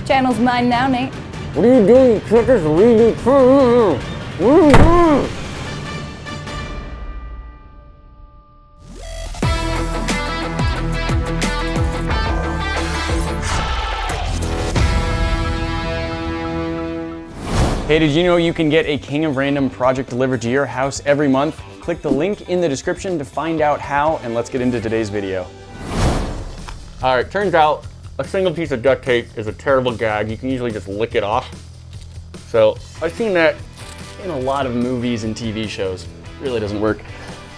Channel's mine now, Nate. What are you doing? Check this leading. Hey, did you know you can get a King of Random project delivered to your house every month? Click the link in the description to find out how, and let's get into today's video. All right, turns out a single piece of duct tape is a terrible gag. You can usually just lick it off. So I've seen that in a lot of movies and TV shows. It really doesn't work.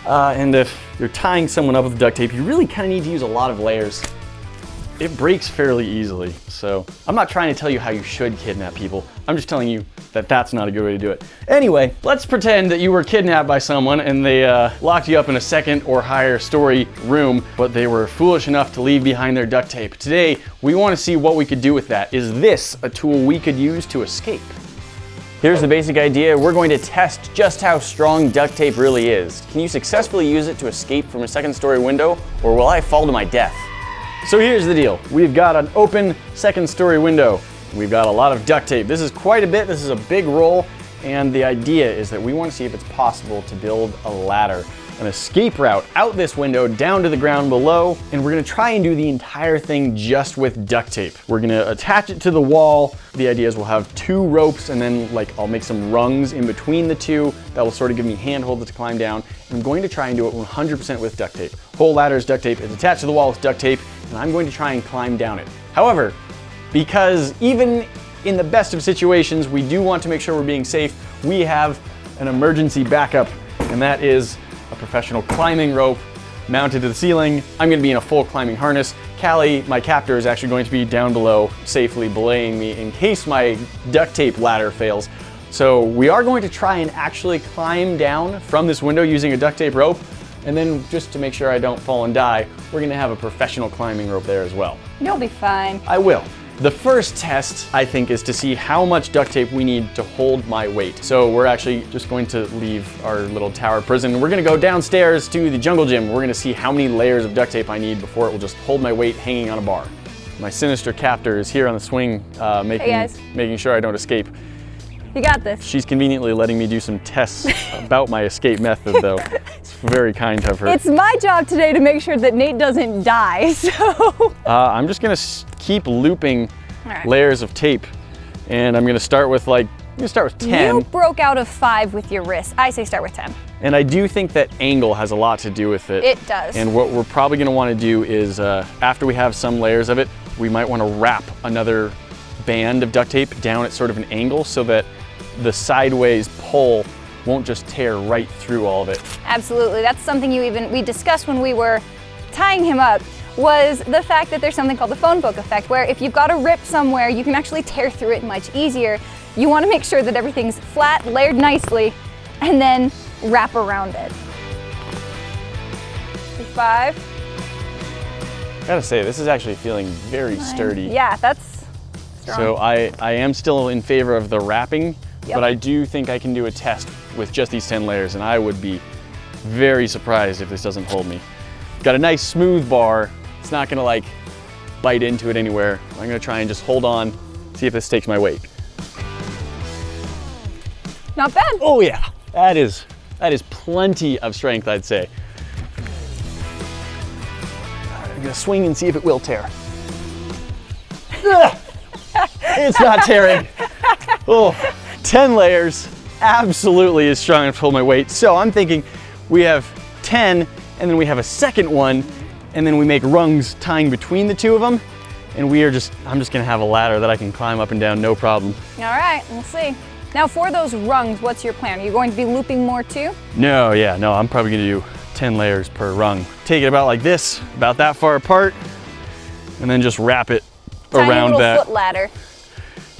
And if you're tying someone up with duct tape, you really kind of need to use a lot of layers. It breaks fairly easily. So I'm not trying to tell you how you should kidnap people. I'm just telling you that that's not a good way to do it. Anyway, let's pretend that you were kidnapped by someone and they locked you up in a second or higher story room, but they were foolish enough to leave behind their duct tape. Today, we want to see what we could do with that. Is this a tool we could use to escape? Here's the basic idea. We're going to test just how strong duct tape really is. Can you successfully use it to escape from a second story window, or will I fall to my death? So here's the deal. We've got an open second story window. We've got a lot of duct tape. This is quite a bit. This is a big roll. And the idea is that we want to see if it's possible to build a ladder, an escape route out this window down to the ground below. And we're gonna try and do the entire thing just with duct tape. We're gonna attach it to the wall. The idea is we'll have 2 ropes and then I'll make some rungs in between the 2 that will sort of give me handholds to climb down. I'm going to try and do it 100% with duct tape. Whole ladder is duct tape. It's attached to the wall with duct tape, and I'm going to try and climb down it. However, because even in the best of situations, we do want to make sure we're being safe, we have an emergency backup, and that is a professional climbing rope mounted to the ceiling. I'm gonna be in a full climbing harness. Callie, my captor, is actually going to be down below, safely belaying me in case my duct tape ladder fails. So we are going to try and actually climb down from this window using a duct tape rope, and then just to make sure I don't fall and die, we're gonna have a professional climbing rope there as well. You'll be fine. I will. The first test, I think, is to see how much duct tape we need to hold my weight. So we're actually just going to leave our little tower prison. We're gonna go downstairs to the jungle gym. We're gonna see how many layers of duct tape I need before it will just hold my weight hanging on a bar. My sinister captor is here on the swing, making sure I don't escape. You got this. She's conveniently letting me do some tests about my escape method, though. It's very kind of her. It's my job today to make sure that Nate doesn't die, so. I'm just gonna keep looping layers of tape, and I'm gonna start with 10. You broke out of 5 with your wrist. I say start with 10. And I do think that angle has a lot to do with it. It does. And what we're probably gonna wanna do is, after we have some layers of it, we might wanna wrap another band of duct tape down at sort of an angle so that the sideways pull won't just tear right through all of it. Absolutely. That's something we discussed when we were tying him up, was the fact that there's something called the phone book effect, where if you've got a rip somewhere, you can actually tear through it much easier. You want to make sure that everything's flat, layered nicely, and then wrap around it. 5. I gotta say, this is actually feeling very sturdy. Yeah, that's strong. So I am still in favor of the wrapping. Yep. But I do think I can do a test with just these 10 layers, and I would be very surprised if this doesn't hold me. Got a nice smooth bar. It's not gonna bite into it anywhere. I'm gonna try and just hold on, see if this takes my weight. Not bad. Oh yeah, that is plenty of strength, I'd say. All right, I'm gonna swing and see if it will tear. It's not tearing. Oh. 10 layers absolutely is strong enough to hold my weight. So I'm thinking we have 10, and then we have a second one, and then we make rungs tying between the 2 of them, and I'm just gonna have a ladder that I can climb up and down, no problem. All right, we'll see. Now for those rungs, what's your plan? Are you going to be looping more too? No, I'm probably gonna do 10 layers per rung. Take it about like this, about that far apart, and then just wrap it around that. Tiny little foot ladder.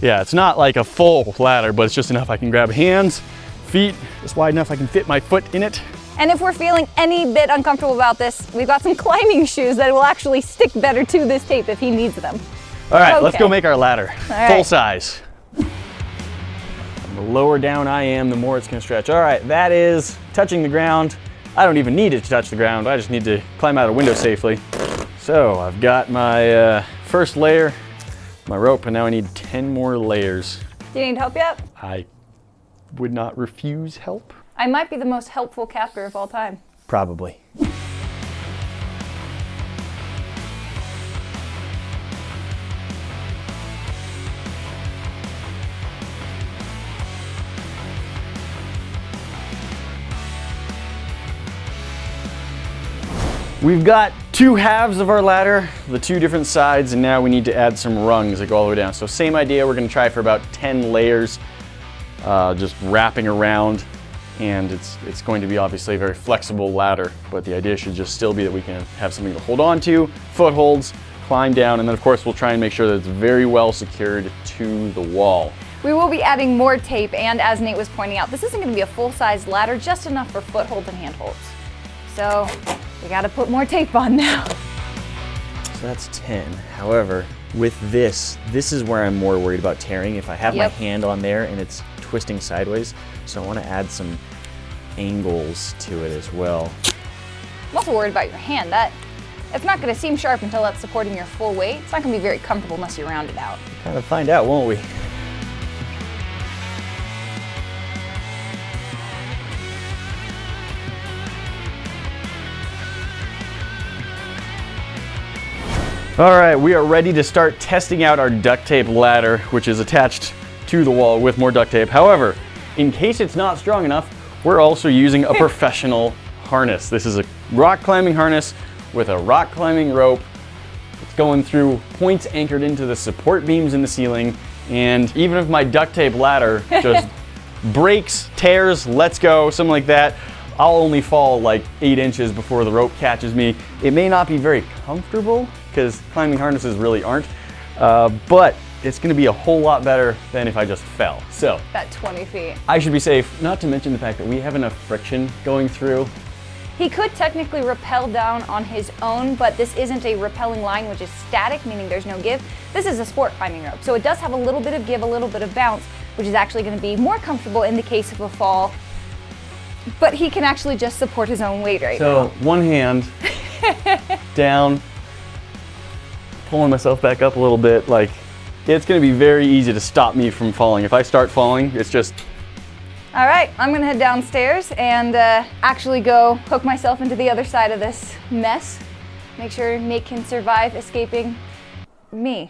Yeah, it's not like a full ladder, but it's just enough I can grab hands, feet, just wide enough I can fit my foot in it. And if we're feeling any bit uncomfortable about this, we've got some climbing shoes that will actually stick better to this tape if he needs them. All right, let's go make our ladder. All full right. size. The lower down I am, the more it's gonna stretch. All right, that is touching the ground. I don't even need it to touch the ground. I just need to climb out a window safely. So I've got my first layer my rope, and now I need 10 more layers. Do you need help yet? I would not refuse help. I might be the most helpful captor of all time. Probably. We've got 2 halves of our ladder, the 2 different sides, and now we need to add some rungs that go all the way down. So same idea, we're gonna try for about 10 layers, just wrapping around, and it's going to be obviously a very flexible ladder, but the idea should just still be that we can have something to hold on to, footholds, climb down, and then of course we'll try and make sure that it's very well secured to the wall. We will be adding more tape, and as Nate was pointing out, this isn't gonna be a full-size ladder, just enough for footholds and handholds. So we gotta put more tape on now. So that's 10. However, with this is where I'm more worried about tearing. If I have my hand on there and it's twisting sideways, so I wanna add some angles to it as well. I'm also worried about your hand. It's not gonna seem sharp until that's supporting your full weight. It's not gonna be very comfortable unless you round it out. Kind of find out, won't we? All right, we are ready to start testing out our duct tape ladder, which is attached to the wall with more duct tape. However, in case it's not strong enough, we're also using a professional harness. This is a rock climbing harness with a rock climbing rope. It's going through points anchored into the support beams in the ceiling. And even if my duct tape ladder just breaks, tears, lets go, something like that, I'll only fall like 8 inches before the rope catches me. It may not be very comfortable, because climbing harnesses really aren't, but it's gonna be a whole lot better than if I just fell. So, About 20 feet. I should be safe, not to mention the fact that we have enough friction going through. He could technically rappel down on his own, but this isn't a rappelling line, which is static, meaning there's no give. This is a sport climbing rope, so it does have a little bit of give, a little bit of bounce, which is actually gonna be more comfortable in the case of a fall. But he can actually just support his own weight right now. So, one hand, down, pulling myself back up a little bit, like, it's gonna be very easy to stop me from falling. If I start falling, it's just... All right, I'm gonna head downstairs and actually go hook myself into the other side of this mess. Make sure Nate can survive escaping me.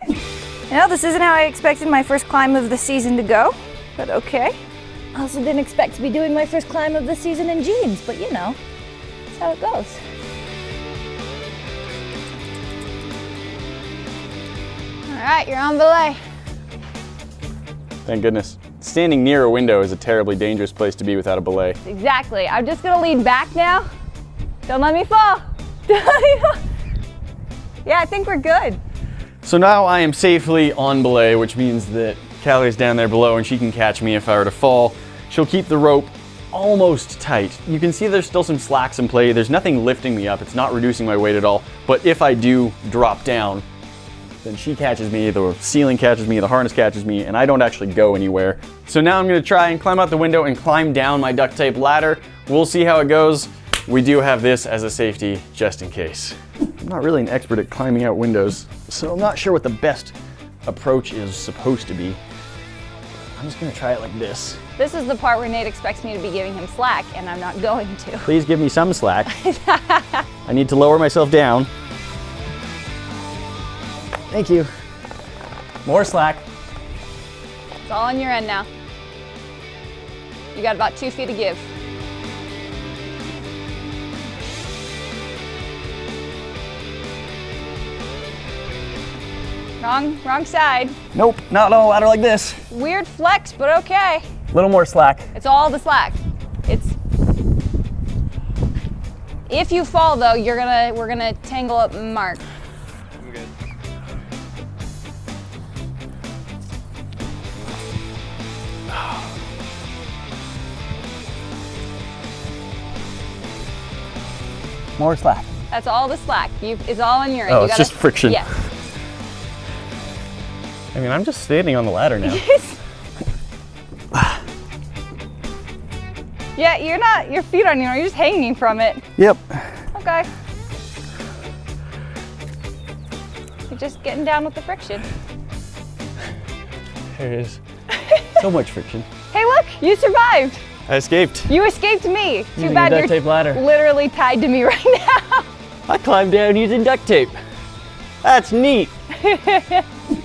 You know, this isn't how I expected my first climb of the season to go, but okay. I also didn't expect to be doing my first climb of the season in jeans, but you know, that's how it goes. All right, you're on belay. Thank goodness. Standing near a window is a terribly dangerous place to be without a belay. Exactly. I'm just gonna lean back now. Don't let me fall. Don't let me fall. Yeah, I think we're good. So now I am safely on belay, which means that Callie's down there below and she can catch me if I were to fall. She'll keep the rope almost tight. You can see there's still some slacks in play. There's nothing lifting me up. It's not reducing my weight at all. But if I do drop down, then she catches me, the ceiling catches me, the harness catches me, and I don't actually go anywhere. So now I'm gonna try and climb out the window and climb down my duct tape ladder. We'll see how it goes. We do have this as a safety just in case. I'm not really an expert at climbing out windows, so I'm not sure what the best approach is supposed to be. I'm just gonna try it like this. This is the part where Nate expects me to be giving him slack, and I'm not going to. Please give me some slack. I need to lower myself down. Thank you. More slack. It's all on your end now. You got about 2 feet to give. Wrong side. Nope, not on a ladder like this. Weird flex, but okay. A little more slack. It's all the slack. If you fall though, we're gonna tangle up Mark. I'm good. More slack. That's all the slack. It's all on your end. Oh, it's just friction. Yes. I mean, I'm just standing on the ladder now. Yeah, your feet aren't you're just hanging from it. Yep. Okay. You're just getting down with the friction. There it is. So much friction. Hey, look, you survived. I escaped. You escaped me. Too Using bad a duct you're tape ladder. literally tied to me right now. I climbed down using duct tape. That's neat.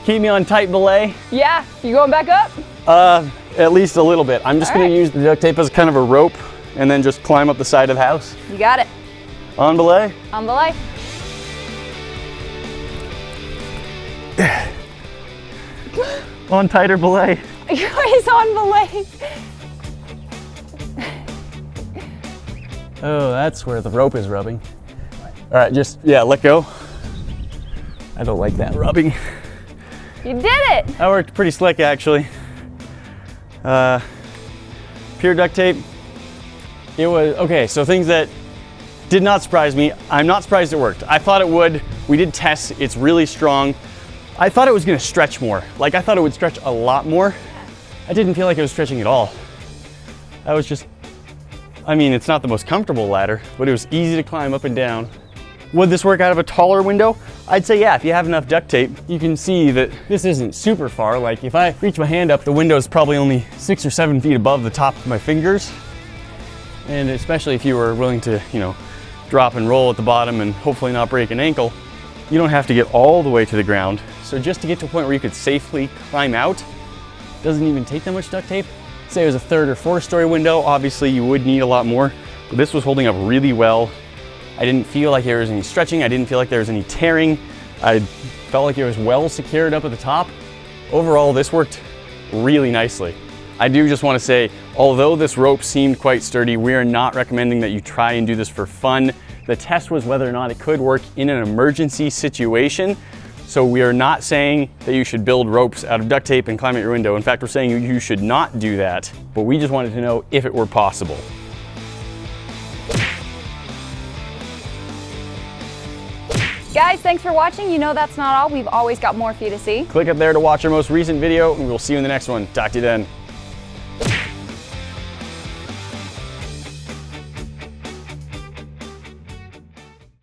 Keep me on tight belay. Yeah, you going back up? At least a little bit. I'm just gonna use the duct tape as kind of a rope and then just climb up the side of the house. You got it. On belay. On belay. On tighter belay. Yours on belay. Oh, that's where the rope is rubbing. All right, just, yeah, let go. I don't like that rubbing. You did it. That worked pretty slick, actually. Pure duct tape. It was, okay, so things that did not surprise me. I'm not surprised it worked. I thought it would. We did tests, it's really strong. I thought it was gonna stretch more. Like, I thought it would stretch a lot more. I didn't feel like it was stretching at all. I was just, I mean, it's not the most comfortable ladder, but it was easy to climb up and down. Would this work out of a taller window? I'd say yeah, if you have enough duct tape. You can see that this isn't super far. Like, if I reach my hand up, the window is probably only 6 or 7 feet above the top of my fingers. And especially if you were willing to, you know, drop and roll at the bottom and hopefully not break an ankle, you don't have to get all the way to the ground. So just to get to a point where you could safely climb out, doesn't even take that much duct tape. Say it was a 3rd or 4th story window, obviously you would need a lot more, but this was holding up really well. I didn't feel like there was any stretching, I didn't feel like there was any tearing. I felt like it was well secured up at the top. Overall, this worked really nicely. I do just want to say, although this rope seemed quite sturdy, we are not recommending that you try and do this for fun. The test was whether or not it could work in an emergency situation. So we are not saying that you should build ropes out of duct tape and climb out your window. In fact, we're saying you should not do that, but we just wanted to know if it were possible. Guys, thanks for watching. You know that's not all. We've always got more for you to see. Click up there to watch our most recent video, and we'll see you in the next one. Talk to you then.